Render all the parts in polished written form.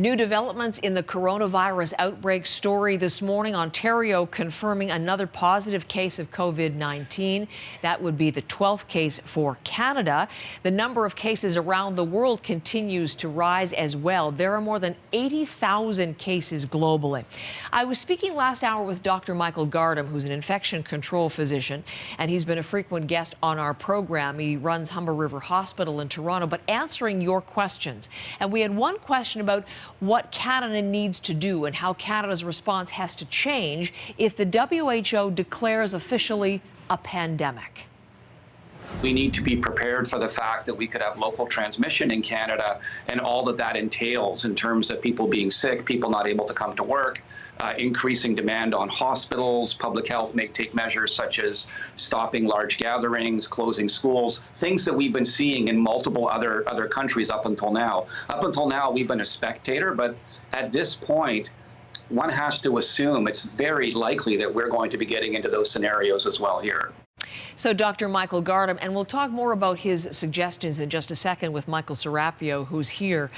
New developments in the coronavirus outbreak story this morning. Ontario confirming another positive case of COVID-19. That would be the 12th case for Canada. The number of cases around the world continues to rise as well. There are more than 80,000 cases globally. I was speaking last hour with Dr. Michael Gardam, who's an infection control physician, and he's been a frequent guest on our program. He runs Humber River Hospital in Toronto, but answering your questions. And we had one question about what Canada needs to do and how Canada's response has to change if the WHO declares officially a pandemic. We need to be prepared for the fact that we could have local transmission in Canada and all that that entails in terms of people being sick, people not able to come to work, increasing demand on hospitals. Public health may take measures such as stopping large gatherings, closing schools, things that we've been seeing in multiple other countries up until now. Up until now, we've been a spectator, but at this point, one has to assume it's very likely that we're going to be getting into those scenarios as well here. So Dr. Michael Gardam, and we'll talk more about his suggestions in just a second with Michael Serapio, who's here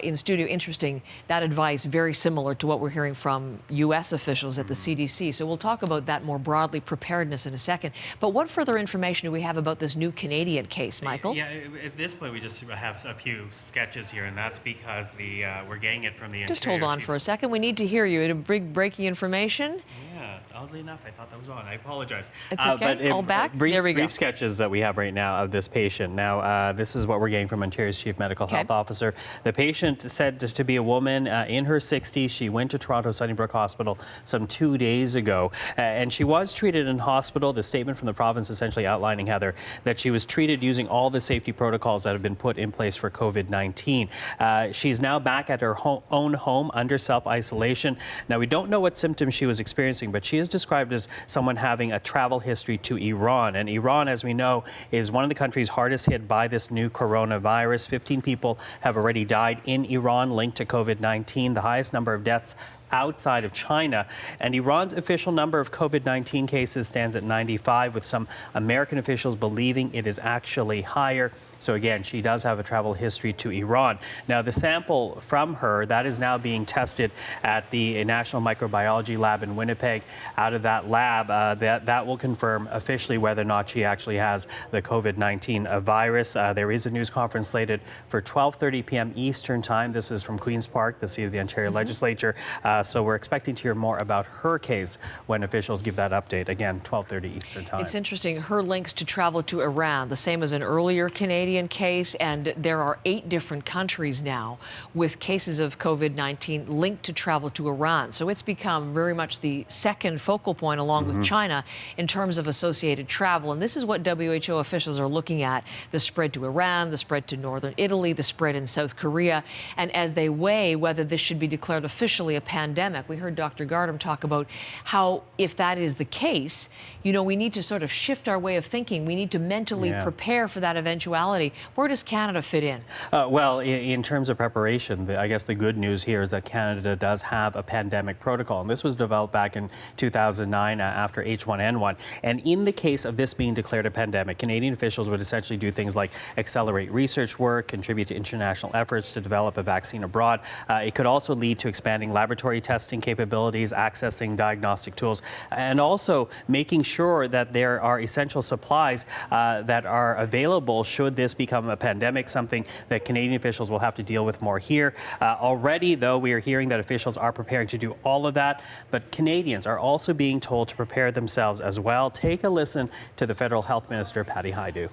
in studio. Interesting, that advice very similar to what we're hearing from U.S. officials at the CDC. So we'll talk about that more broadly, preparedness, in a second. But what further information do we have about this new Canadian case, Michael? Yeah, at this point we just have a few sketches here, and that's because we're getting it from the Just hold on for a second. We need to hear you. A big breaking information. Yeah, oddly enough, I thought that was on. I apologize. It's okay. All back. There we go. Brief sketches that we have right now of this patient. Now, this is what we're getting from Ontario's Chief Medical Health Officer. The patient said to be a woman in her 60s. She went to Toronto Sunnybrook Hospital some 2 days ago, and she was treated in hospital. The statement from the province essentially outlining, Heather, that she was treated using all the safety protocols that have been put in place for COVID-19. She's now back at her own home under self-isolation. Now, we don't know what symptoms she was experiencing, but she is described as someone having a travel history to Iran. And Iran, as we know, is one of the countries hardest hit by this new coronavirus. 15 people have already died in Iran linked to COVID-19, the highest number of deaths outside of China. And Iran's official number of COVID-19 cases stands at 95, with some American officials believing it is actually higher. So again, she does have a travel history to Iran. Now, the sample from her, that is now being tested at the National Microbiology Lab in Winnipeg. Out of that lab, that will confirm officially whether or not she actually has the COVID-19 virus. There is a news conference slated for 12:30 p.m. Eastern Time. This is from Queen's Park, the seat of the Ontario Legislature. So we're expecting to hear more about her case when officials give that update. Again, 12:30 Eastern Time. It's interesting, her links to travel to Iran, the same as an earlier Canadian case, and there are 8 different countries now with cases of COVID-19 linked to travel to Iran. So it's become very much the second focal point, along with China, in terms of associated travel. And this is what WHO officials are looking at: the spread to Iran, the spread to northern Italy, the spread in South Korea. And as they weigh whether this should be declared officially a pandemic, we heard Dr. Gardam talk about how, if that is the case, you know, we need to sort of shift our way of thinking. We need to mentally prepare for that eventuality. Where does Canada fit in? Well, in terms of preparation, I guess the good news here is that Canada does have a pandemic protocol. And this was developed back in 2009 after H1N1. And in the case of this being declared a pandemic, Canadian officials would essentially do things like accelerate research work, contribute to international efforts to develop a vaccine abroad. It could also lead to expanding laboratory testing capabilities, accessing diagnostic tools, and also making sure that there are essential supplies that are available should this become a pandemic, something that Canadian officials will have to deal with more here. Already, though, we are hearing that officials are preparing to do all of that, but Canadians are also being told to prepare themselves as well. Take a listen to the Federal Health Minister, Patty Hajdu.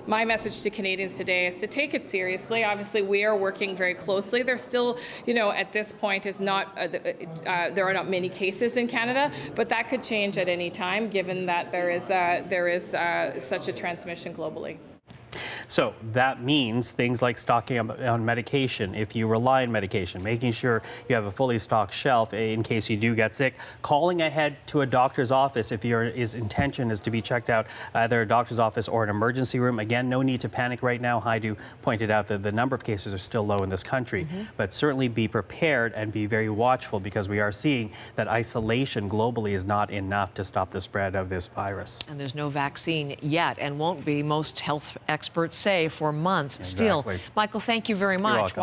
My message to Canadians today is to take it seriously. Obviously, we are working very closely. There's still, you know, at this point is not, there are not many cases in Canada, but that could change at any time, given that there is such a transmission globally. So that means things like stocking on medication, if you rely on medication, making sure you have a fully stocked shelf in case you do get sick, calling ahead to a doctor's office if your intention is to be checked out, either a doctor's office or an emergency room. Again, no need to panic right now. Hajdu pointed out that the number of cases are still low in this country, but certainly be prepared and be very watchful, because we are seeing that isolation globally is not enough to stop the spread of this virus. And there's no vaccine yet, and won't be, most health experts say, for months still. Michael, thank you very much.